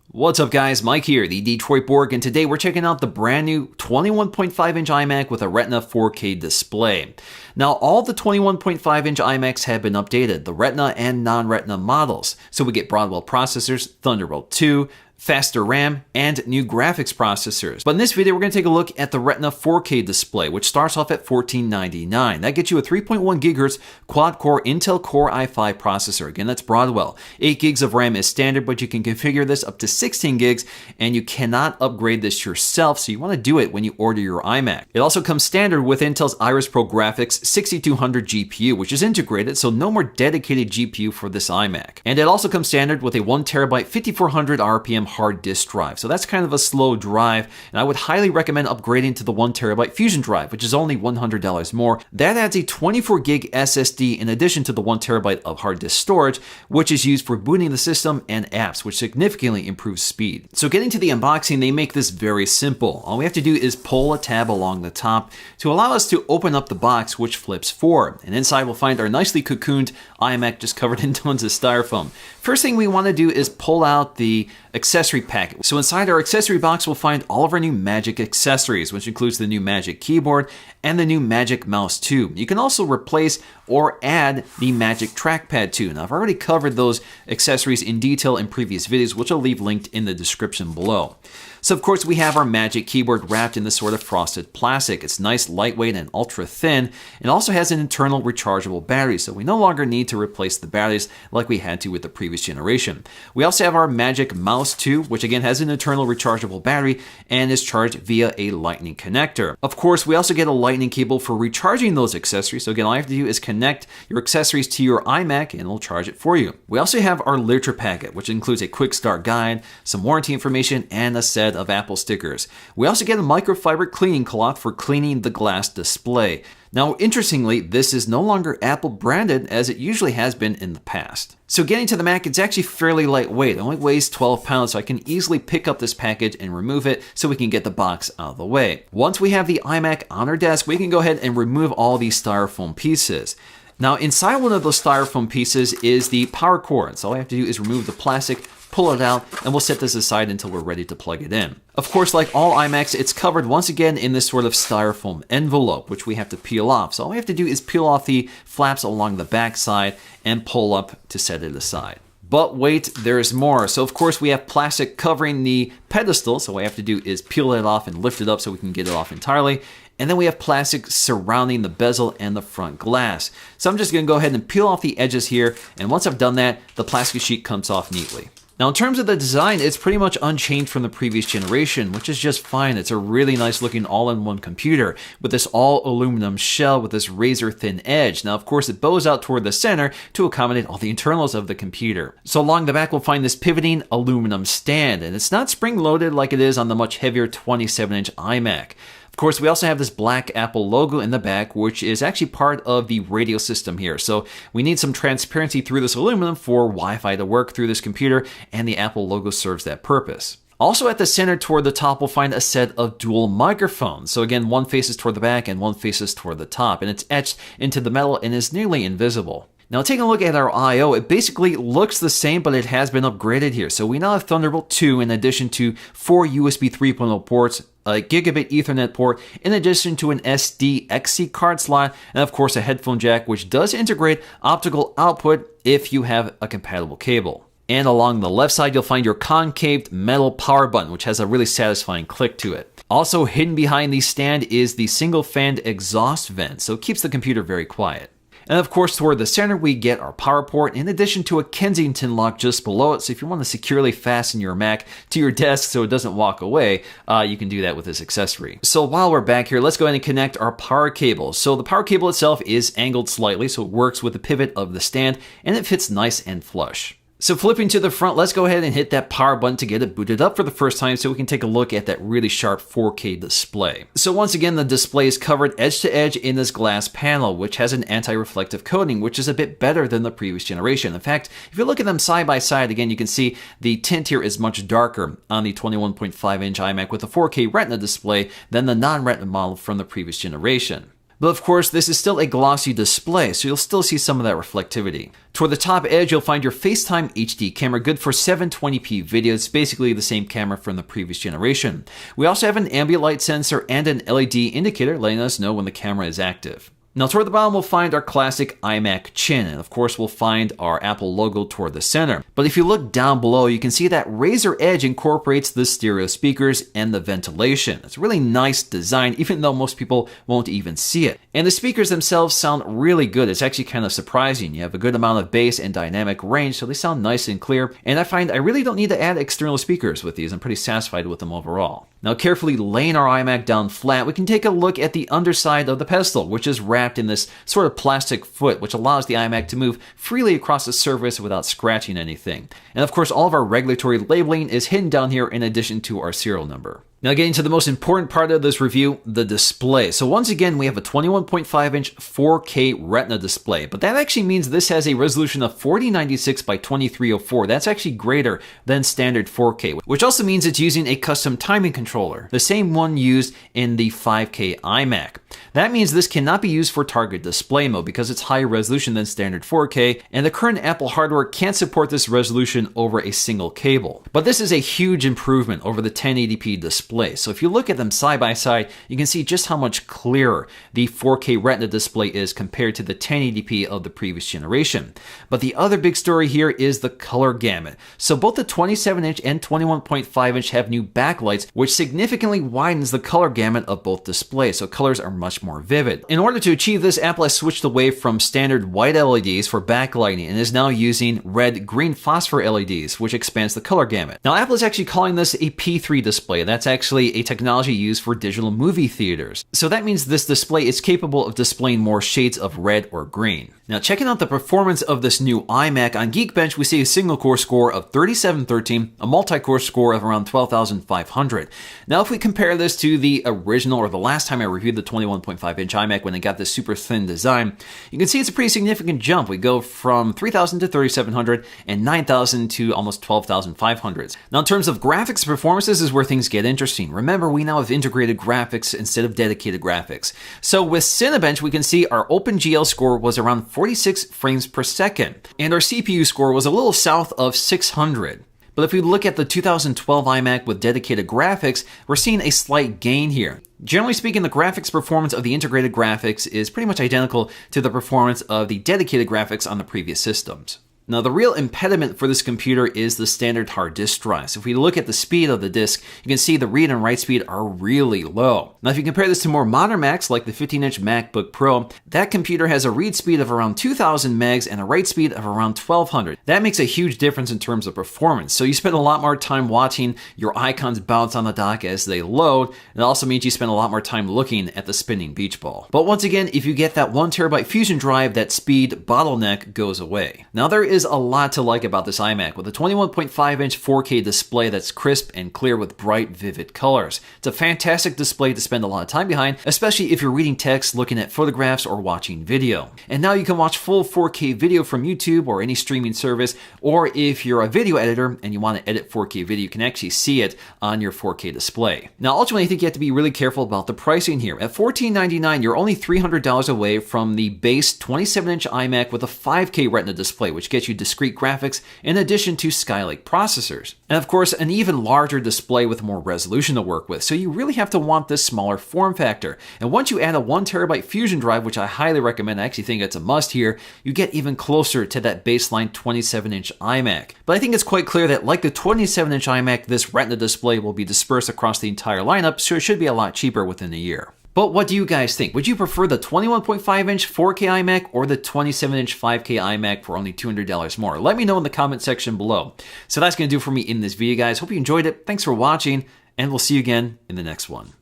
What's up guys, Mike here, the Detroit Borg, and today we're checking out the brand new 21.5-inch iMac with a Retina 4K display. Now all the 21.5-inch iMacs have been updated, the Retina and non-Retina models. So we get Broadwell processors, Thunderbolt 2, faster RAM, and new graphics processors. But in this video, we're going to take a look at the Retina 4K display, which starts off at $14.99. That gets you a 3.1 GHz quad-core Intel Core i5 processor. Again, that's Broadwell. 8 gigs of RAM is standard, but you can configure this up to 16 gigs, and you cannot upgrade this yourself, so you want to do it when you order your iMac. It also comes standard with Intel's Iris Pro Graphics 6200 GPU, which is integrated, so no more dedicated GPU for this iMac. And it also comes standard with a 1TB 5400 RPM hard disk drive. So that's kind of a slow drive, and I would highly recommend upgrading to the 1TB Fusion drive, which is only $100 more. That adds a 24 gig SSD in addition to the 1TB of hard disk storage, which is used for booting the system and apps, which significantly improves speed. So getting to the unboxing, they make this very simple. All we have to do is pull a tab along the top to allow us to open up the box, which flips forward. And inside we'll find our nicely cocooned iMac just covered in tons of styrofoam. First thing we want to do is pull out the accessory packet. So inside our accessory box, we'll find all of our new Magic accessories, which includes the new Magic keyboard and the new Magic mouse too. You can also replace or add the Magic trackpad too. Now I've already covered those accessories in detail in previous videos, which I'll leave linked in the description below. So of course we have our Magic keyboard wrapped in this sort of frosted plastic. It's nice, lightweight, and ultra thin. It also has an internal rechargeable battery, so we no longer need to replace the batteries like we had to with the previous generation. We also have our Magic mouse too, which again has an internal rechargeable battery and is charged via a lightning connector. Of course, we also get a lightning cable for recharging those accessories. So again, all you have to do is connect your accessories to your iMac and it'll charge it for you. We also have our literature packet, which includes a quick start guide, some warranty information, and a set of Apple stickers. We also get a microfiber cleaning cloth for cleaning the glass display. Now, interestingly, this is no longer Apple branded as it usually has been in the past. So getting to the Mac, it's actually fairly lightweight. It only weighs 12 pounds, so I can easily pick up this package and remove it so we can get the box out of the way. Once we have the iMac on our desk, we can go ahead and remove all these styrofoam pieces. Now, inside one of those styrofoam pieces is the power cord. So all I have to do is remove the plastic, pull it out, and we'll set this aside until we're ready to plug it in. Of course, like all iMacs, it's covered once again in this sort of styrofoam envelope, which we have to peel off. So all we have to do is peel off the flaps along the back side and pull up to set it aside. But wait, there's more. So of course we have plastic covering the pedestal. So what we have to do is peel it off and lift it up so we can get it off entirely. And then we have plastic surrounding the bezel and the front glass. So I'm just gonna go ahead and peel off the edges here. And once I've done that, the plastic sheet comes off neatly. Now in terms of the design, it's pretty much unchanged from the previous generation, which is just fine. It's a really nice looking all-in-one computer with this all aluminum shell with this razor thin edge. Now of course it bows out toward the center to accommodate all the internals of the computer. So along the back we'll find this pivoting aluminum stand, and it's not spring loaded like it is on the much heavier 27-inch iMac. Of course, we also have this black Apple logo in the back, which is actually part of the radio system here. So we need some transparency through this aluminum for Wi-Fi to work through this computer, and the Apple logo serves that purpose. Also at the center toward the top, we'll find a set of dual microphones. So again, one faces toward the back and one faces toward the top, and it's etched into the metal and is nearly invisible. Now taking a look at our I/O, it basically looks the same, but it has been upgraded here. So we now have Thunderbolt 2 in addition to 4 USB 3.0 ports, a gigabit Ethernet port, in addition to an SD-XC card slot, and of course a headphone jack, which does integrate optical output if you have a compatible cable. And along the left side, you'll find your concaved metal power button, which has a really satisfying click to it. Also hidden behind the stand is the single fan exhaust vent, so it keeps the computer very quiet. And of course, toward the center, we get our power port in addition to a Kensington lock just below it. So if you want to securely fasten your Mac to your desk so it doesn't walk away, you can do that with this accessory. So while we're back here, let's go ahead and connect our power cable. So the power cable itself is angled slightly, so it works with the pivot of the stand, and it fits nice and flush. So flipping to the front, let's go ahead and hit that power button to get it booted up for the first time so we can take a look at that really sharp 4K display. So once again, the display is covered edge to edge in this glass panel, which has an anti-reflective coating, which is a bit better than the previous generation. In fact, if you look at them side by side, again, you can see the tint here is much darker on the 21.5-inch iMac with a 4K Retina display than the non-Retina model from the previous generation. But of course, this is still a glossy display, so you'll still see some of that reflectivity. Toward the top edge, you'll find your FaceTime HD camera, good for 720p video. It's basically the same camera from the previous generation. We also have an ambient light sensor and an LED indicator letting us know when the camera is active. Now toward the bottom, we'll find our classic iMac chin, and of course we'll find our Apple logo toward the center. But if you look down below, you can see that Razer Edge incorporates the stereo speakers and the ventilation. It's a really nice design, even though most people won't even see it. And the speakers themselves sound really good. It's actually kind of surprising. You have a good amount of bass and dynamic range, so they sound nice and clear. And I find I really don't need to add external speakers with these. I'm pretty satisfied with them overall. Now carefully laying our iMac down flat, we can take a look at the underside of the pedestal, which is wrapped in this sort of plastic foot, which allows the iMac to move freely across the surface without scratching anything. And of course, all of our regulatory labeling is hidden down here in addition to our serial number. Now getting to the most important part of this review, the display. So once again, we have a 21.5-inch 4K Retina display, but that actually means this has a resolution of 4096 by 2304. That's actually greater than standard 4K, which also means it's using a custom timing controller, the same one used in the 5K iMac. That means this cannot be used for target display mode because it's higher resolution than standard 4K, and the current Apple hardware can't support this resolution over a single cable. But this is a huge improvement over the 1080p display. So if you look at them side by side, you can see just how much clearer the 4K Retina display is compared to the 1080p of the previous generation. But the other big story here is the color gamut. So both the 27-inch and 21.5-inch have new backlights, which significantly widens the color gamut of both displays, so colors are much more vivid. In order to achieve this, Apple has switched away from standard white LEDs for backlighting and is now using red-green phosphor LEDs, which expands the color gamut. Now Apple is actually calling this a P3 display. That's actually a technology used for digital movie theaters. So that means this display is capable of displaying more shades of red or green. Now checking out the performance of this new iMac, on Geekbench we see a single core score of 3713, a multi-core score of around 12,500. Now if we compare this to the original, or the last time I reviewed the 21.5-inch iMac when it got this super thin design, you can see it's a pretty significant jump. We go from 3,000 to 3,700 and 9,000 to almost 12,500. Now in terms of graphics performance, this is where things get interesting. Remember, we now have integrated graphics instead of dedicated graphics. So with Cinebench, we can see our OpenGL score was around 46 frames per second, and our CPU score was a little south of 600. But if we look at the 2012 iMac with dedicated graphics, we're seeing a slight gain here. Generally speaking, the graphics performance of the integrated graphics is pretty much identical to the performance of the dedicated graphics on the previous systems. Now, the real impediment for this computer is the standard hard disk drive. So if we look at the speed of the disk, you can see the read and write speed are really low. Now, if you compare this to more modern Macs like the 15-inch MacBook Pro, that computer has a read speed of around 2,000 megs and a write speed of around 1,200. That makes a huge difference in terms of performance. So you spend a lot more time watching your icons bounce on the dock as they load. It also means you spend a lot more time looking at the spinning beach ball. But once again, if you get that 1 terabyte Fusion drive, that speed bottleneck goes away. Now, there is a lot to like about this iMac with a 21.5-inch 4K display that's crisp and clear with bright, vivid colors. It's a fantastic display to spend a lot of time behind, especially if you're reading text, looking at photographs, or watching video. And now you can watch full 4K video from YouTube or any streaming service, or if you're a video editor and you want to edit 4K video, you can actually see it on your 4K display. Now, ultimately, I think you have to be really careful about the pricing here. At $1,499, you're only $300 away from the base 27-inch iMac with a 5K Retina display, which gets you discrete graphics in addition to Skylake processors. And of course, an even larger display with more resolution to work with. So you really have to want this smaller form factor. And once you add a 1 terabyte Fusion drive, which I highly recommend, I actually think it's a must here, you get even closer to that baseline 27-inch iMac. But I think it's quite clear that like the 27-inch iMac, this Retina display will be dispersed across the entire lineup, so it should be a lot cheaper within a year. But what do you guys think? Would you prefer the 21.5-inch 4K iMac or the 27-inch 5K iMac for only $200 more? Let me know in the comment section below. So that's going to do for me in this video, guys. Hope you enjoyed it. Thanks for watching, and we'll see you again in the next one.